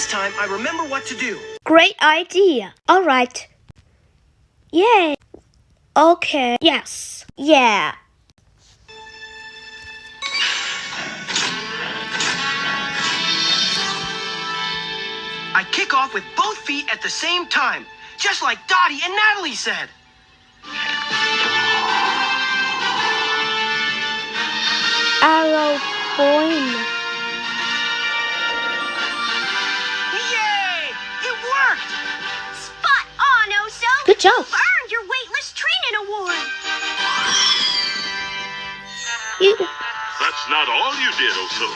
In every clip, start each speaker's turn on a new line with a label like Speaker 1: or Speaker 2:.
Speaker 1: This time, I remember what to do.
Speaker 2: Great idea. All right. Yay. Okay. Yes. Yeah.
Speaker 1: I kick off with both feet at the same time, just like Dottie and Natalie said.
Speaker 2: Arrow point.
Speaker 1: Yay! It worked!
Speaker 3: Spot on, Oso!
Speaker 2: Good job.
Speaker 3: You've earned your weightless training award!
Speaker 4: That's not all you did, Oso.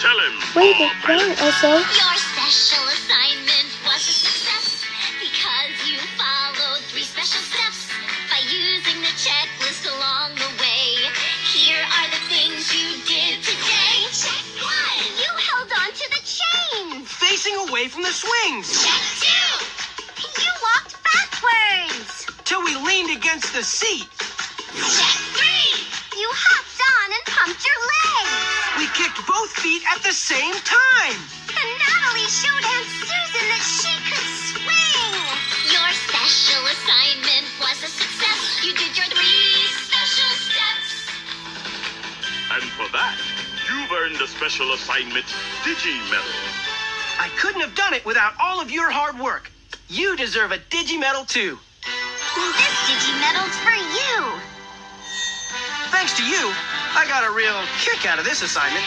Speaker 4: Tell him.
Speaker 2: Wait a minute, also.
Speaker 5: Your special assignment was a success because you followed 3 special steps by using the checklist along the way. Here are the things you did today. Check 1.
Speaker 3: You held on to the chains!
Speaker 1: Facing away from the swings,
Speaker 5: Check 2.
Speaker 3: You walked backwards!
Speaker 1: till we leaned against the seat.
Speaker 5: Check 3.
Speaker 3: You hopped on and pumped your legs!
Speaker 1: We kicked both feet at the same time.
Speaker 3: And Natalie showed Aunt Susan that she could swing!
Speaker 5: Your special assignment was a success. You did your 3 special steps.
Speaker 4: And for that, you've earned a special assignment Digi Medal.
Speaker 1: I couldn't have done it without all of your hard work. You deserve a Digi Medal too.
Speaker 3: This Digi-Medal's for you!
Speaker 1: Thanks to you, I got a real kick out of this assignment.